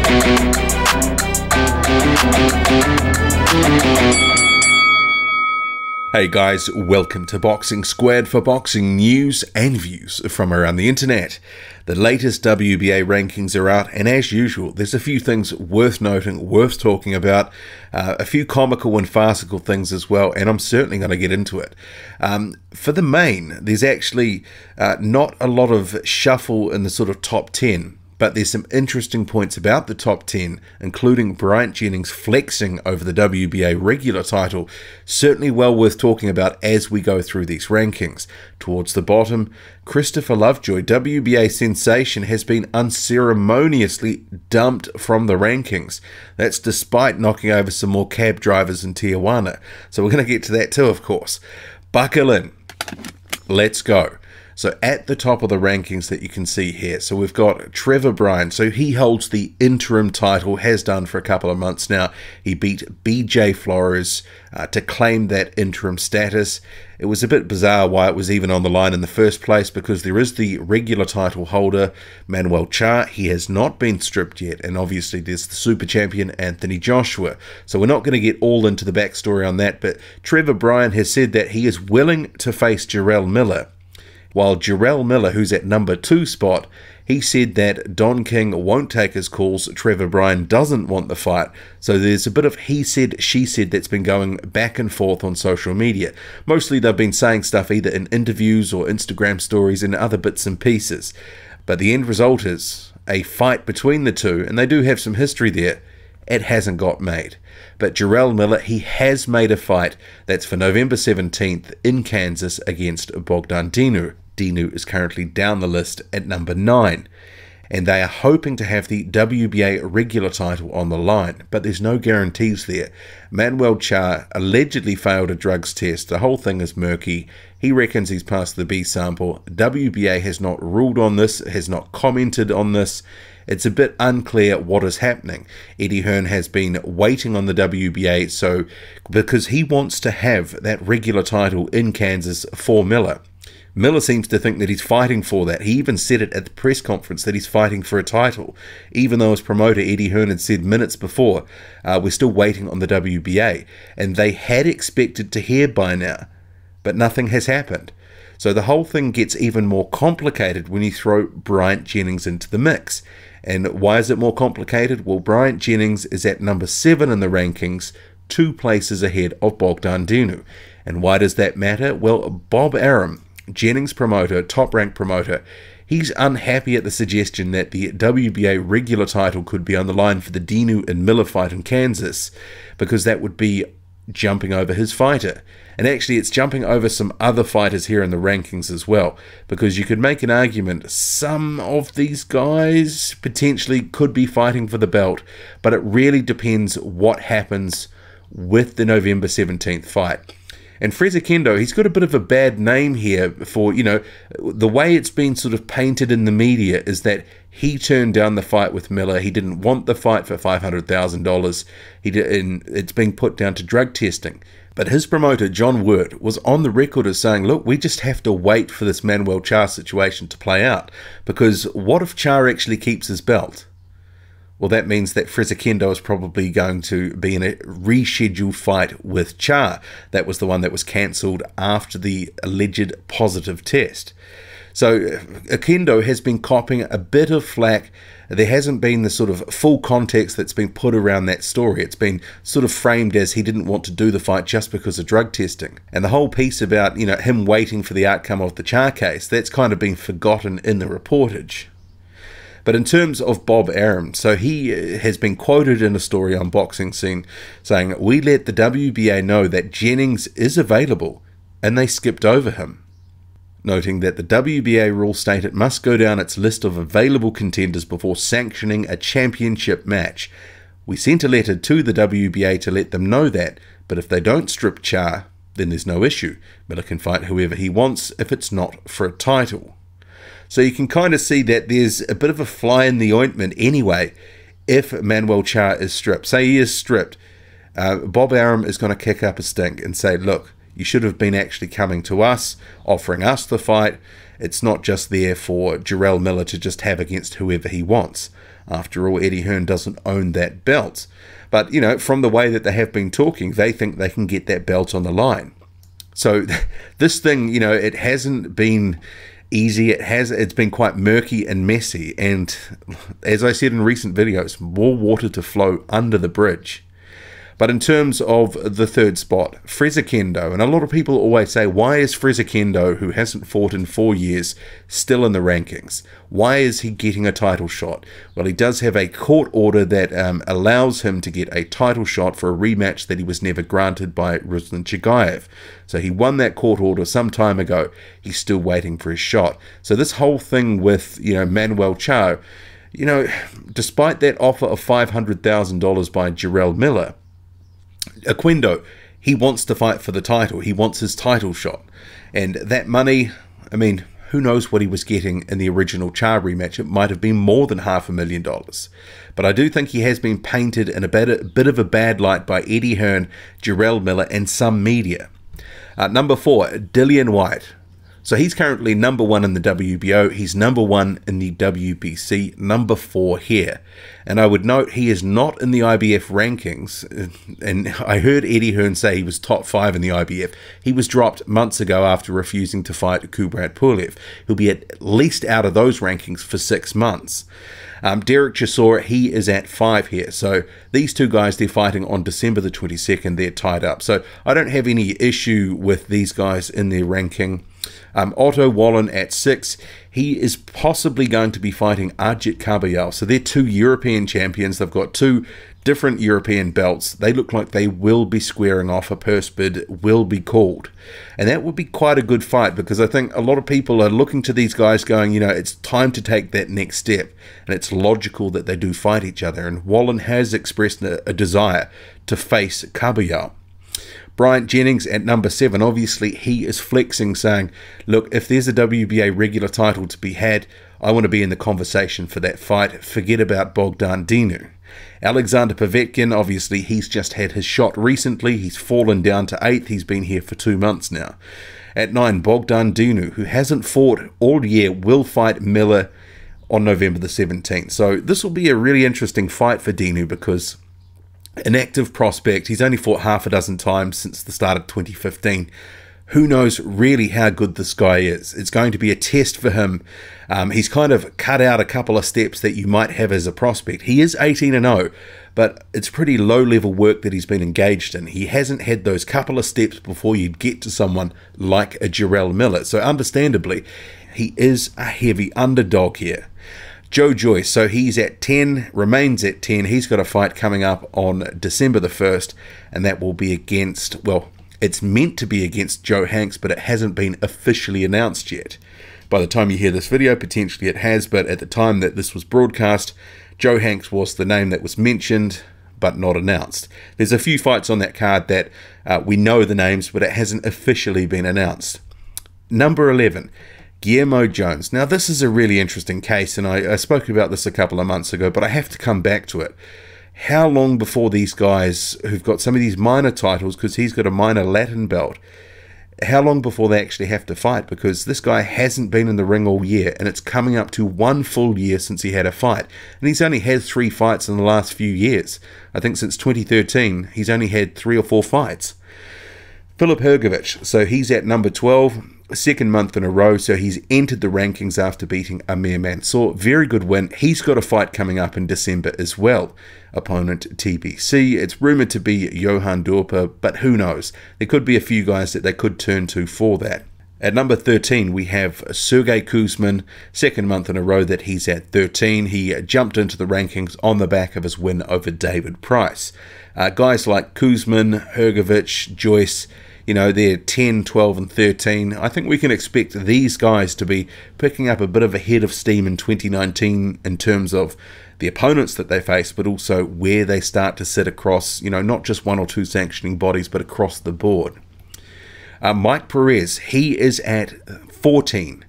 Hey guys, welcome to Boxing Squared for boxing news and views from around the internet. The latest WBA rankings are out, and as usual, there's a few things worth noting, worth talking about, a few comical and farcical things as well, and I'm certainly going to get into it. For the main, there's actually not a lot of shuffle in the sort of top 10. But there's some interesting points about the top 10, including Bryant Jennings flexing over the WBA regular title, certainly well worth talking about as we go through these rankings. Towards the bottom, Christopher Lovejoy, WBA sensation, has been unceremoniously dumped from the rankings. That's despite knocking over some more cab drivers in Tijuana. So we're going to get to that too, of course. Buckle in. Let's go. So at the top of the rankings that you can see here, so we've got Trevor Bryan. So he holds the interim title, has done for a couple of months now. He beat BJ Flores to claim that interim status. It was a bit bizarre why it was even on the line in the first place, because there is the regular title holder, Manuel Charr. He has not been stripped yet, and obviously there's the super champion, Anthony Joshua. So we're not going to get all into the backstory on that, but Trevor Bryan has said that he is willing to face Jarrell Miller. While Jarrell Miller, who's at number 2 spot, he said that Don King won't take his calls. Trevor Bryan doesn't want the fight. So there's a bit of he said, she said that's been going back and forth on social media. Mostly they've been saying stuff either in interviews or Instagram stories and other bits and pieces. But the end result is a fight between the two, and they do have some history there. It hasn't got made. But Jarrell Miller, he has made a fight that's for November 17th in Kansas against Bryant. Dinu is currently down the list at number 9. And they are hoping to have the WBA regular title on the line, but there's no guarantees there. Manuel Charr allegedly failed a drugs test. The whole thing is murky. He reckons he's passed the B sample. WBA has not ruled on this, has not commented on this. It's a bit unclear what is happening. Eddie Hearn has been waiting on the WBA so because he wants to have that regular title in Kansas for Miller. Miller seems to think that he's fighting for that. He even said it at the press conference that he's fighting for a title, even though his promoter Eddie Hearn had said minutes before, we're still waiting on the WBA. And they had expected to hear by now, but nothing has happened. So the whole thing gets even more complicated when you throw Bryant Jennings into the mix. And why is it more complicated? Well, Bryant Jennings is at number 7 in the rankings, 2 places ahead of Miller-Dinu. And why does that matter? Well, Bob Arum, Jennings' promoter, top-ranked promoter, he's unhappy at the suggestion that the WBA regular title could be on the line for the Dinu and Miller fight in Kansas, because that would be jumping over his fighter. And actually it's jumping over some other fighters here in the rankings as well, because you could make an argument some of these guys potentially could be fighting for the belt, but it really depends what happens with the November 17th fight. And Kendo, he's got a bit of a bad name here for, you know, the way it's been sort of painted in the media is that he turned down the fight with Miller. He didn't want the fight for $500,000. And it's being put down to drug testing. But his promoter, John Wirt, was on the record as saying, look, we just have to wait for this Manuel Charr situation to play out. Because what if Charr actually keeps his belt? Well, that means that Kendo is probably going to be in a rescheduled fight with Charr. That was the one that was cancelled after the alleged positive test. So Kendo has been copping a bit of flack. There hasn't been the sort of full context that's been put around that story. It's been sort of framed as he didn't want to do the fight just because of drug testing. And the whole piece about, you know, him waiting for the outcome of the Charr case, that's kind of been forgotten in the reportage. But in terms of Bob Arum, so he has been quoted in a story on Boxing Scene saying, we let the WBA know that Jennings is available, and they skipped over him. Noting that the WBA rules state it must go down its list of available contenders before sanctioning a championship match. We sent a letter to the WBA to let them know that, but if they don't strip Charr, then there's no issue. Miller can fight whoever he wants if it's not for a title. So you can kind of see that there's a bit of a fly in the ointment anyway if Manuel Charr is stripped. Say he is stripped, Bob Arum is going to kick up a stink and say, look, you should have been actually coming to us, offering us the fight. It's not just there for Jarrell Miller to just have against whoever he wants. After all, Eddie Hearn doesn't own that belt. But, you know, from the way that they have been talking, they think they can get that belt on the line. So this thing, you know, it hasn't been easy. It's been quite murky and messy. And as I said in recent videos, more water to flow under the bridge. But in terms of the third spot, Kendo, and a lot of people always say, why is Kendo, who hasn't fought in 4 years, still in the rankings? Why is he getting a title shot? Well, he does have a court order that allows him to get a title shot for a rematch that he was never granted by Ruslan Chagayev. So he won that court order some time ago. He's still waiting for his shot. So this whole thing with, you know, Manuel Charr, you know, despite that offer of $500,000 by Jarrell Miller, Kendo, he wants to fight for the title. He wants his title shot. And that money, I mean, who knows what he was getting in the original Charr rematch. It might have been more than $500,000. But I do think he has been painted in a bit of a bad light by Eddie Hearn, Jarrell Miller, and some media. Number 4, Dillian Whyte. So he's currently number 1 in the WBO. He's number 1 in the WBC, number 4 here. And I would note he is not in the IBF rankings. And I heard Eddie Hearn say he was top 5 in the IBF. He was dropped months ago after refusing to fight Kubrat Pulev. He'll be at least out of those rankings for 6 months. Derek Chisora, he is at 5 here. So these two guys, they're fighting on December the 22nd. They're tied up. So I don't have any issue with these guys in their ranking. Otto Wallin at 6. He is possibly going to be fighting Ajit Kabayel. So they're 2 European champions. They've got 2 different European belts. They look like they will be squaring off. A purse bid will be called. And that would be quite a good fight, because I think a lot of people are looking to these guys going, you know, it's time to take that next step. And it's logical that they do fight each other. And Wallin has expressed a desire to face Kabayel. Bryant Jennings at number 7, obviously he is flexing, saying, look, if there's a WBA regular title to be had, I want to be in the conversation for that fight. Forget about Miller-Dinu. Alexander Povetkin, obviously he's just had his shot recently. He's fallen down to 8th. He's been here for 2 months now. At 9, Miller-Dinu, who hasn't fought all year, will fight Miller on November the 17th. So this will be a really interesting fight for Dinu, because an active prospect, he's only fought half a dozen times since the start of 2015. Who knows really how good this guy is? It's going to be a test for him. He's kind of cut out a couple of steps that you might have as a prospect. He is 18-0, but it's pretty low-level work that he's been engaged in. He hasn't had those couple of steps before you'd get to someone like a Jarrell Miller. So understandably, he is a heavy underdog here. Joe Joyce, so he's at 10, remains at 10. He's got a fight coming up on December the 1st, and that will be against, well, it's meant to be against Joe Hanks, but it hasn't been officially announced yet. By the time you hear this video, potentially it has, but at the time that this was broadcast, Joe Hanks was the name that was mentioned, but not announced. There's a few fights on that card that we know the names, but it hasn't officially been announced. Number 11. Guillermo Jones. Now, this is a really interesting case, and I spoke about this a couple of months ago, but I have to come back to it. How long before these guys who've got some of these minor titles, because he's got a minor Latin belt, how long before they actually have to fight? Because this guy hasn't been in the ring all year, and it's coming up to 1 full year since he had a fight. And he's only had 3 fights in the last few years. I think since 2013, he's only had 3 or 4 fights. Filip Hrgović, so he's at number 12. 2nd month in a row, so he's entered the rankings after beating Amir Mansour. Very good win. He's got a fight coming up in December as well. Opponent TBC. It's rumoured to be Johan Dorper, but who knows? There could be a few guys that they could turn to for that. At number 13, we have Sergey Kuzmin, 2nd month in a row that he's at 13. He jumped into the rankings on the back of his win over David Price. Guys like Kuzmin, Hrgović, Joyce, you know, they're 10, 12, and 13. I think we can expect these guys to be picking up a bit of a head of steam in 2019 in terms of the opponents that they face, but also where they start to sit across, you know, not just 1 or 2 sanctioning bodies, but across the board. Mike Perez, he is at 14.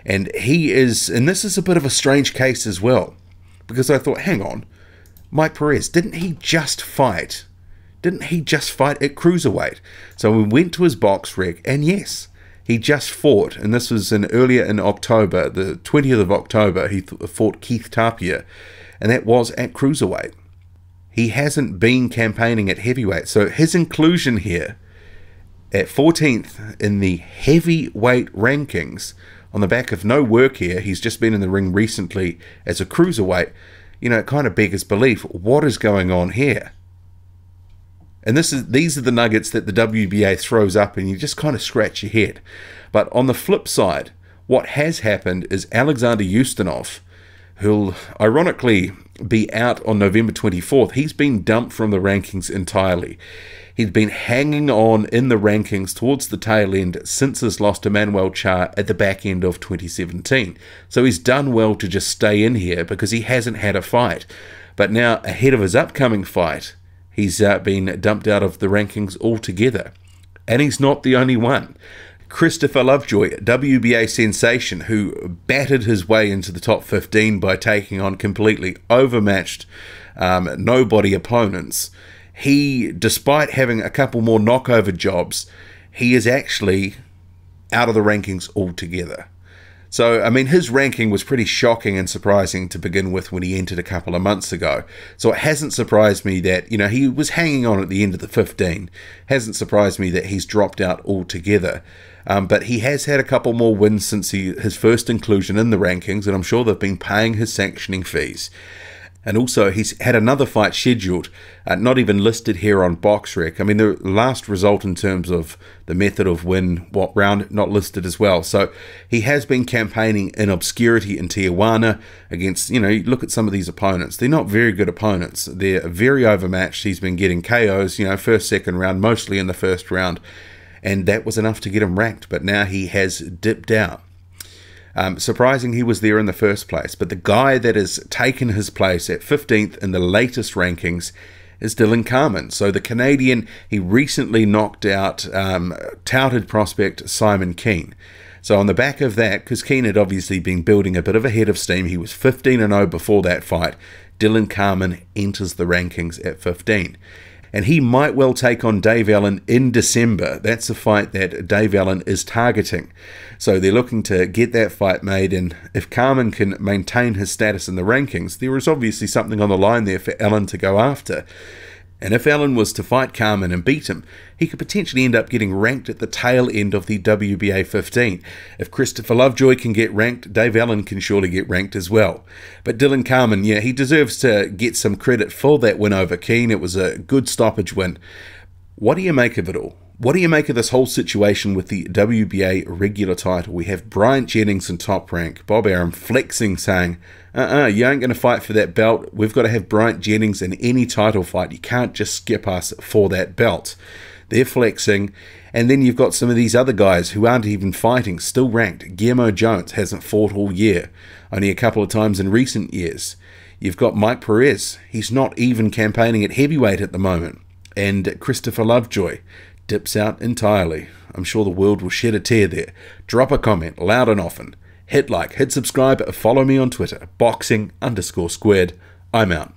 And he is, and this is a bit of a strange case as well, because I thought, hang on, Mike Perez, didn't he just fight at cruiserweight? So we went to his box rec, and yes, he just fought, and this was earlier in October, the 20th of October, he fought Keith Tapia, and that was at cruiserweight. He hasn't been campaigning at heavyweight, so his inclusion here at 14th in the heavyweight rankings on the back of no work here, he's just been in the ring recently as a cruiserweight, you know, it kind of beggars belief. What is going on here? And these are the nuggets that the WBA throws up and you just kind of scratch your head. But on the flip side, what has happened is Alexander Ustinov, who'll ironically be out on November 24th, he's been dumped from the rankings entirely. He'd been hanging on in the rankings towards the tail end since his loss to Manuel Char at the back end of 2017. So he's done well to just stay in here because he hasn't had a fight. But now, ahead of his upcoming fight, he's been dumped out of the rankings altogether. And he's not the only one. Christopher Lovejoy, WBA sensation, who battered his way into the top 15 by taking on completely overmatched nobody opponents. He, despite having a couple more knockover jobs, he is actually out of the rankings altogether. So, I mean, his ranking was pretty shocking and surprising to begin with when he entered a couple of months ago. So it hasn't surprised me that, you know, he was hanging on at the end of the 15. Hasn't surprised me that he's dropped out altogether. But he has had a couple more wins since his first inclusion in the rankings, and I'm sure they've been paying his sanctioning fees. And also, he's had another fight scheduled, not even listed here on BoxRec. I mean, the last result in terms of the method of win, what round, not listed as well. So he has been campaigning in obscurity in Tijuana against, you know, you look at some of these opponents. They're not very good opponents. They're very overmatched. He's been getting KOs, you know, first, second round, mostly in the first round. And that was enough to get him ranked. But now he has dipped out. Surprising he was there in the first place, but the guy that has taken his place at 15th in the latest rankings is Dylan Carmen. So the Canadian, he recently knocked out touted prospect Simon Keane. So on the back of that, because Keane had obviously been building a bit of a head of steam, he was 15-0 before that fight, Dylan Carmen enters the rankings at 15. And he might well take on Dave Allen in December. That's a fight that Dave Allen is targeting. So they're looking to get that fight made, and if Carmen can maintain his status in the rankings, there is obviously something on the line there for Allen to go after. And if Allen was to fight Carmen and beat him, he could potentially end up getting ranked at the tail end of the WBA 15. If Christopher Lovejoy can get ranked, Dave Allen can surely get ranked as well. But Dylan Carmen, yeah, he deserves to get some credit for that win over Keane. It was a good stoppage win. What do you make of it all? What do you make of this whole situation with the WBA regular title? We have Bryant Jennings in Top Rank, Bob Arum flexing, saying, you ain't going to fight for that belt. We've got to have Bryant Jennings in any title fight. You can't just skip us for that belt. They're flexing. And then you've got some of these other guys who aren't even fighting, still ranked. Guillermo Jones hasn't fought all year, only a couple of times in recent years. You've got Mike Perez. He's not even campaigning at heavyweight at the moment. And Christopher Lovejoy dips out entirely. I'm sure the world will shed a tear there. Drop a comment loud and often. Hit like, hit subscribe, follow me on Twitter, boxing_squared. I'm out.